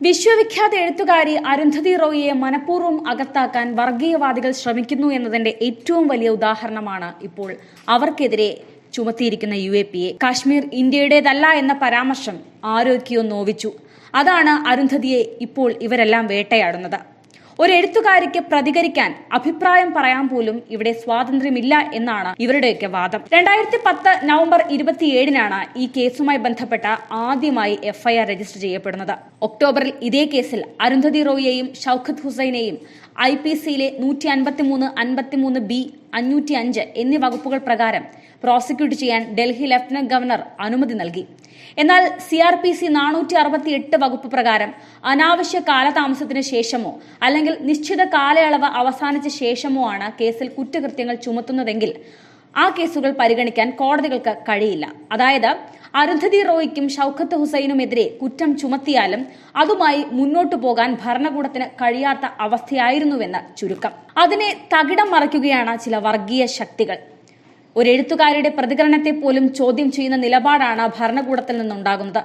വിശ്വവിഖ്യാത എഴുത്തുകാരി അരുന്ധതി റോയിയെ മനഃപൂർവ്വം അകത്താക്കാൻ വർഗീയവാദികൾ ശ്രമിക്കുന്നു എന്നതിന്റെ ഏറ്റവും വലിയ ഉദാഹരണമാണ് ഇപ്പോൾ അവർക്കെതിരെ ചുമത്തിയിരിക്കുന്ന UAPA. കാശ്മീർ ഇന്ത്യയുടേതല്ല എന്ന പരാമർശം ആരോഗ്യവും നോവിച്ചു. അതാണ് അരുന്ധതിയെ ഇപ്പോൾ ഇവരെല്ലാം വേട്ടയാടുന്നത്. ഒരു എഴുത്തുകാരിക്ക് പ്രതികരിക്കാൻ, അഭിപ്രായം പറയാൻ പോലും ഇവിടെ സ്വാതന്ത്ര്യമില്ല എന്നാണ് ഇവരുടെയൊക്കെ വാദം. 2010 നവംബർ 27-നാണ് ഈ കേസുമായി ബന്ധപ്പെട്ട ആദ്യമായി FIR രജിസ്റ്റർ ചെയ്യപ്പെടുന്നത്. ഒക്ടോബറിൽ ഇതേ കേസിൽ അരുന്ധതി റോയിയെയും ഷൌക്കത്ത് ഹുസൈനെയും IPCയിലെ 153, 53B, 505 എന്നീ വകുപ്പുകൾ പ്രകാരം പ്രോസിക്യൂട്ട് ചെയ്യാൻ ഡൽഹി ലഫ്റ്റനന്റ് ഗവർണർ അനുമതി നൽകി. എന്നാൽ CRPC 468 വകുപ്പ് പ്രകാരം അനാവശ്യ കാലതാമസത്തിന് ശേഷമോ അല്ലെങ്കിൽ നിശ്ചിത കാലയളവ് അവസാനിച്ച ശേഷമോ ആണ് കേസിൽ കുറ്റകൃത്യങ്ങൾ ചുമത്തുന്നതെങ്കിൽ ആ കേസുകൾ പരിഗണിക്കാൻ കോടതികൾക്ക് കഴിയില്ല. അതായത് അരുന്ധതി റോയിക്കും ഷൌക്കത്ത് ഹുസൈനുമെതിരെ കുറ്റം ചുമത്തിയാലും അതുമായി മുന്നോട്ടു പോകാൻ ഭരണകൂടത്തിന് കഴിയാത്ത അവസ്ഥയായിരുന്നുവെന്ന് ചുരുക്കം. അതിനെ തകിടം മറിക്കുകയാണ് ചില വർഗീയ ശക്തികൾ. ഒരു എഴുത്തുകാരിയുടെ പ്രതികരണത്തെ പോലും ചോദ്യം ചെയ്യുന്ന നിലപാടാണ് ഭരണകൂടത്തിൽ നിന്നുണ്ടാകുന്നത്.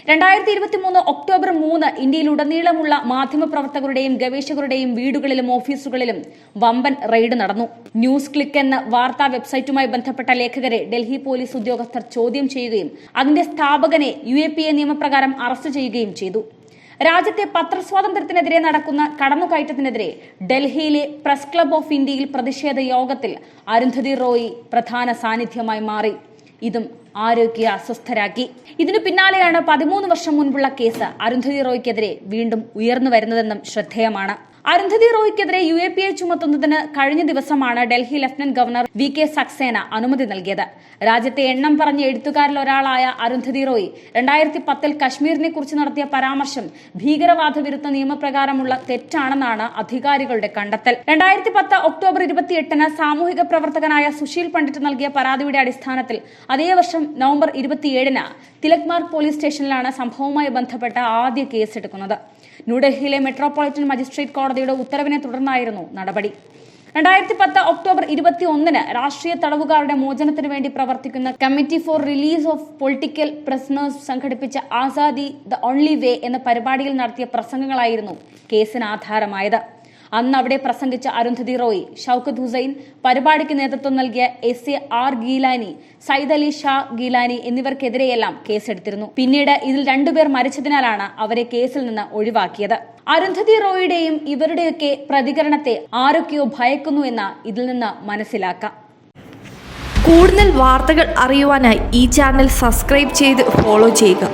2023 ഒക്ടോബർ 3 ഇന്ത്യയിലുടനീളമുള്ള മാധ്യമപ്രവർത്തകരുടെയും ഗവേഷകരുടെയും വീടുകളിലും ഓഫീസുകളിലും വമ്പൻ റെയ്ഡ് നടന്നു. ന്യൂസ് ക്ലിക്ക് എന്ന വാർത്താ വെബ്സൈറ്റുമായി ബന്ധപ്പെട്ട ലേഖകരെ ഡൽഹി പോലീസ് ഉദ്യോഗസ്ഥർ ചോദ്യം ചെയ്യുകയും അതിന്റെ സ്ഥാപകനെ UAPA നിയമപ്രകാരം അറസ്റ്റ് ചെയ്യുകയും ചെയ്തു. രാജ്യത്തെ പത്രസ്വാതന്ത്ര്യത്തിനെതിരെ നടക്കുന്ന കടന്നുകയറ്റത്തിനെതിരെ ഡൽഹിയിലെ പ്രസ് ക്ലബ് ഓഫ് ഇന്ത്യയിൽ പ്രതിഷേധ യോഗത്തിൽ അരുന്ധതി റോയി പ്രധാന സാന്നിധ്യമായി മാറി. ഇതും ആരോഗ്യ അസ്വസ്ഥരാക്കി. ഇതിനു പിന്നാലെയാണ് 13 വർഷം മുൻപുള്ള കേസ് അരുന്ധതി റോയ്ക്കെതിരെ വീണ്ടും ഉയർന്നു വരുന്നതെന്നും ശ്രദ്ധേയമാണ്. അരുന്ധതി റോയ്ക്കെതിരെ UAPA ചുമത്തുന്നതിന് കഴിഞ്ഞ ദിവസമാണ് Delhi lieutenant governor VK Saxena അനുമതി നൽകിയത്. രാജ്യത്തെ എണ്ണം പറഞ്ഞ എഴുത്തുകാരിൽ ഒരാളായ അരുന്ധതി റോയ് 2010 കശ്മീരിനെ കുറിച്ച് നടത്തിയ പരാമർശം ഭീകരവാദ വിരുദ്ധ നിയമപ്രകാരമുള്ള തെറ്റാണെന്നാണ് അധികാരികളുടെ കണ്ടെത്തൽ. 2010 ഒക്ടോബർ 28-ന് സാമൂഹിക പ്രവർത്തകനായ സുശീൽ പണ്ഡിറ്റ് നൽകിയ പരാതിയുടെ അടിസ്ഥാനത്തിൽ അതേ വർഷം നവംബർ 27-ന് തിലക് മാർഗ് പോലീസ് സ്റ്റേഷനിലാണ് സംഭവവുമായി ബന്ധപ്പെട്ട ആദ്യ കേസെടുക്കുന്നത്. ന്യൂഡൽഹിയിലെ മെട്രോപൊളിറ്റൻ മജിസ്ട്രേറ്റ് കോടതിയുടെ ഉത്തരവിനെ തുടർന്നായിരുന്നു നടപടി. 2010 ഒക്ടോബർ 21-ന് രാഷ്ട്രീയ തടവുകാരുടെ മോചനത്തിനു വേണ്ടി പ്രവർത്തിക്കുന്ന committee for release of political prisoners സംഘടിപ്പിച്ച ആസാദി ദ ഓൺലി വേ എന്ന പരിപാടിയിൽ നടത്തിയ പ്രസംഗങ്ങളായിരുന്നു കേസിന് ആധാരമായത്. അന്ന് അവിടെ പ്രസംഗിച്ച അരുന്ധതി റോയ്, ഷൌക്കത്ത് ഹുസൈൻ, പരിപാടിക്ക് നേതൃത്വം നൽകിയ SA ഗീലാനി, സൈദ് അലി ഷാ ഗീലാനി എന്നിവർക്കെതിരെയെല്ലാം കേസെടുത്തിരുന്നു. പിന്നീട് ഇതിൽ 2 പേർ മരിച്ചതിനാലാണ് അവരെ കേസിൽ നിന്ന് ഒഴിവാക്കിയത്. അരുന്ധതി റോയിയുടെയും ഇവരുടെയൊക്കെ പ്രതികരണത്തെ ആരൊക്കെയോ ഭയക്കുന്നു എന്ന് ഇതിൽ നിന്ന് മനസ്സിലാക്കാം. കൂടുതൽ വാർത്തകൾ അറിയുവാനായി ഈ ചാനൽ സബ്സ്ക്രൈബ് ചെയ്ത് ഫോളോ ചെയ്യുക.